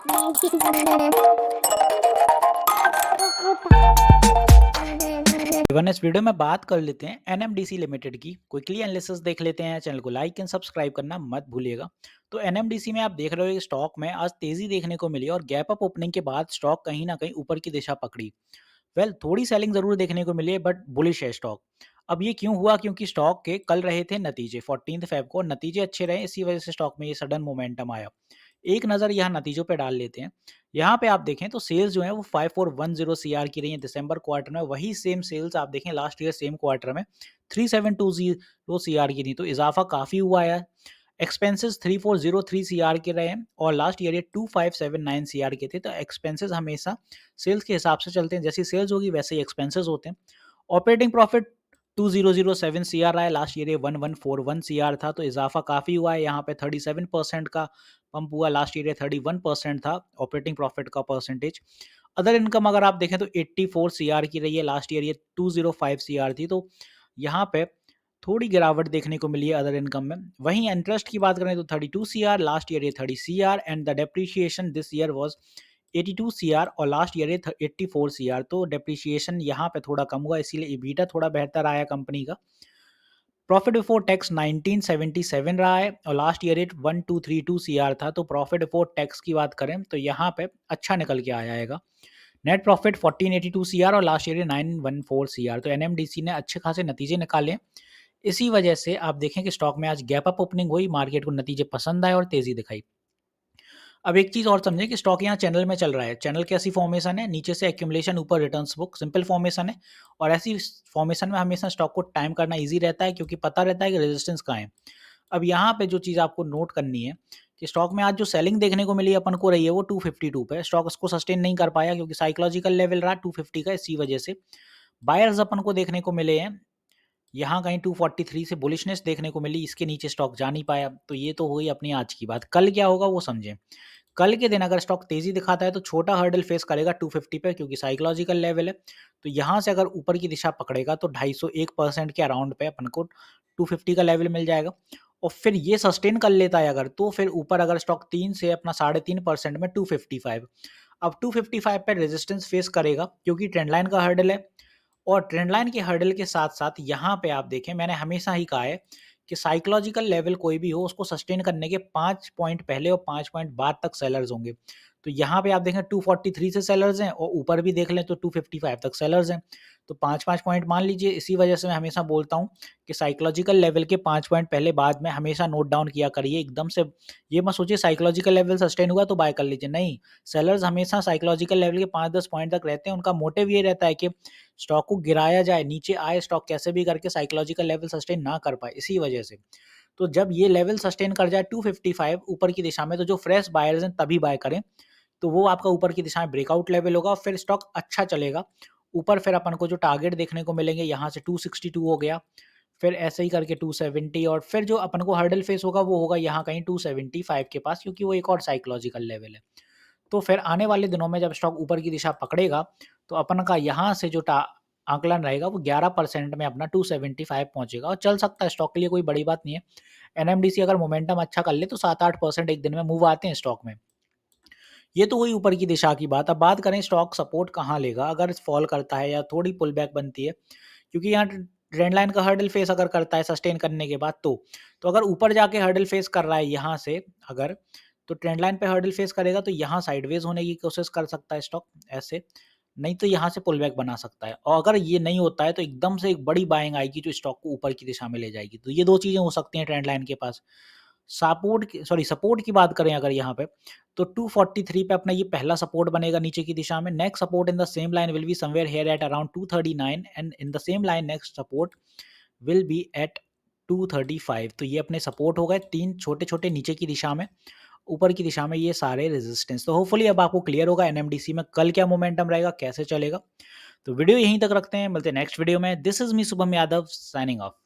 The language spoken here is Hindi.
वन इस वीडियो में बात कर लेते हैं एनएमडीसी लिमिटेड की। क्विकली एनालिसिस देख लेते हैं। चैनल को लाइक एंड सब्सक्राइब करना मत भूलिएगा। तो एनएमडीसी में आप देख रहे हो कि स्टॉक में आज तेजी देखने को मिली और गैप अप ओपनिंग के बाद स्टॉक कहीं ना कहीं ऊपर की दिशा पकड़ी। थोड़ी सेलिंग जरूर देखने को मिली है बट बुलिश है स्टॉक। अब ये क्यों हुआ? क्योंकि स्टॉक के कल रहे थे नतीजे 14 फेब को, नतीजे अच्छे रहे, इसी वजह से स्टॉक में ये सडन मोमेंटम आया। एक नज़र यहाँ नतीजों पे डाल लेते हैं। यहाँ पे आप देखें तो सेल्स जो है वो 5410 सीआर की रही है दिसंबर क्वार्टर में। वही सेम सेल्स आप देखें लास्ट ईयर सेम क्वार्टर में 3720 सीआर की थी, तो इजाफा काफ़ी हुआ है। एक्सपेंसेस 3403 सीआर के रहे हैं और लास्ट ईयर ये 2579 सीआर के थे। तो एक्सपेंसेस हमेशा सेल्स के हिसाब से चलते हैं, जैसी सेल्स होगी वैसे ही एक्सपेंसेस होते हैं। ऑपरेटिंग प्रॉफिट 2007 सीआर आया, लास्ट ईयर ये 1141 सीआर था, तो इजाफा काफ़ी हुआ है। यहाँ पे 37% का पंप हुआ, लास्ट ईयर 31% था ऑपरेटिंग प्रॉफिट का परसेंटेज। अदर इनकम अगर आप देखें तो 84 सीआर की रही है, लास्ट ईयर ये 205 सीआर थी, तो यहाँ पे थोड़ी गिरावट देखने को मिली है अदर इनकम में। वहीं इंटरेस्ट की बात करें तो 32 सीआर, लास्ट ईयर ये 30 CR and the depreciation this year was 82 CR और लास्ट ईयर ये 84 सीआर, तो डेप्रिसिएशन यहाँ पे थोड़ा कम हुआ, इसीलिए EBITDA थोड़ा बेहतर आया कंपनी का। प्रॉफिट बिफोर टैक्स 1977 रहा है और लास्ट ईयर इट 1232 सीआर था, तो प्रॉफिट बिफोर टैक्स की बात करें तो यहाँ पे अच्छा निकल के आएगा। नेट प्रॉफिट 1482 सीआर और लास्ट ईयर 914 सीआर, तो एनएमडीसी ने अच्छे खासे नतीजे निकाले। इसी वजह से आप देखें कि स्टॉक में आज गैप अप ओपनिंग हुई, मार्केट को नतीजे पसंद आए और तेजी दिखाई। अब एक चीज़ और समझें कि स्टॉक यहाँ चैनल में चल रहा है। चैनल कैसी फॉर्मेशन है? नीचे से एक्यूमुलेशन, ऊपर रिटर्न्स बुक, सिंपल फॉर्मेशन है। और ऐसी फॉर्मेशन में हमेशा स्टॉक को टाइम करना ईजी रहता है, क्योंकि पता रहता है कि रेजिस्टेंस कहाँ है। अब यहाँ पे जो चीज़ आपको नोट करनी है कि स्टॉक में आज जो सेलिंग देखने को मिली अपन को रही है वो 252 पे। स्टॉक उसको सस्टेन नहीं कर पाया क्योंकि साइकोलॉजिकल लेवल रहा 250 का, इसी वजह से बायर्स अपन को देखने को मिले हैं यहाँ कहीं 243 से बुलिशनेस देखने को मिली, इसके नीचे स्टॉक जा नहीं पाया। तो ये तो हुई अपनी आज की बात। कल क्या होगा वो समझें। कल के दिन अगर स्टॉक तेजी दिखाता है तो छोटा हर्डल फेस करेगा 250 पे, क्योंकि साइकोलॉजिकल लेवल है। तो यहाँ से अगर ऊपर की दिशा पकड़ेगा तो 250 के अराउंड पे अपन को 250 का लेवल मिल जाएगा। और फिर ये सस्टेन कर लेता है अगर, तो फिर ऊपर अगर स्टॉक 3 से अपना 3.5% में 255। अब 255 पे रेजिस्टेंस फेस करेगा क्योंकि ट्रेंड लाइन का हर्डल है। और ट्रेंड लाइन के हर्डल के साथ साथ यहाँ पे आप देखें, मैंने हमेशा ही कहा है कि साइकोलॉजिकल लेवल कोई भी हो उसको सस्टेन करने के 5 पॉइंट पहले और 5 पॉइंट बाद तक सेलर्स होंगे। तो यहाँ पे आप देखें 243 से सेलर्स हैं और ऊपर भी देख लें तो 255 तक सेलर्स हैं। तो 5-5 पॉइंट मान लीजिए। इसी वजह से मैं हमेशा बोलता हूँ कि साइकोलॉजिकल लेवल के 5 पॉइंट पहले बाद में हमेशा नोट डाउन किया करिए। एकदम से ये मत सोचिए साइकोलॉजिकल लेवल सस्टेन हुआ तो बाय कर लीजिए, नहीं। सेलर्स हमेशा साइकोलॉजिकल लेवल के 5-10 पॉइंट तक रहते हैं। उनका मोटिव ये रहता है कि स्टॉक को गिराया जाए, नीचे आए स्टॉक कैसे भी करके, साइकोलॉजिकल लेवल सस्टेन ना कर पाए, इसी वजह से। तो जब ये लेवल सस्टेन कर जाए 255 ऊपर की दिशा में, तो जो फ्रेश बायर्स हैं तभी बाय करें। तो वो आपका ऊपर की दिशा में ब्रेकआउट लेवल होगा और फिर स्टॉक अच्छा चलेगा ऊपर। फिर अपन को जो टारगेट देखने को मिलेंगे यहाँ से 262 हो गया, फिर ऐसे ही करके 270, और फिर जो अपन को हर्डल फेस होगा वो होगा यहाँ कहीं 275 के पास, क्योंकि वो एक और साइकोलॉजिकल लेवल है। तो फिर आने वाले दिनों में जब स्टॉक ऊपर की दिशा पकड़ेगा तो अपन का यहाँ से जो आंकलन रहेगा वो 11% में अपना 275 पहुंचेगा और चल सकता है। स्टॉक के लिए कोई बड़ी बात नहीं है। एनएमडीसी अगर मोमेंटम अच्छा कर ले तो 7-8% एक दिन में मूव आते हैं स्टॉक में। ये तो हुई ऊपर की दिशा की बात। अब बात करें स्टॉक सपोर्ट कहाँ लेगा अगर फॉल करता है या थोड़ी पुल बैक बनती है, क्योंकि यहाँ ट्रेंड लाइन का हर्डल फेस अगर करता है सस्टेन करने के बाद, तो अगर ऊपर जाके हर्डल फेस कर रहा है यहाँ से अगर, तो ट्रेंड लाइन पे हर्डल फेस करेगा तो यहाँ साइडवेज होने की कोशिश कर सकता है स्टॉक ऐसे, नहीं तो यहाँ से पुल बैक बना सकता है। और अगर ये नहीं होता है तो एकदम से एक बड़ी बाइंग आएगी जो स्टॉक को ऊपर की दिशा में ले जाएगी। तो ये दो चीज़ें हो सकती हैं ट्रेंड लाइन के पास। सपोर्ट की बात करें अगर यहाँ पे, तो 243 पे अपना ये पहला सपोर्ट बनेगा नीचे की दिशा में। Next support in the same line will be somewhere here at around 239 and in the same line next support will be at 235। तो ये अपने सपोर्ट हो गए 3 छोटे-छोटे नीचे की दिशा में। ऊपर की दिशा में ये सारे रेजिस्टेंस। तो होपफुली अब आपको क्लियर होगा एनएमडीसी में कल क्या मोमेंटम रहेगा, कैसे चलेगा। तो वीडियो यहीं तक रखते हैं, मिलते हैं नेक्स्ट वीडियो में। This is me Shubham Yadav signing off.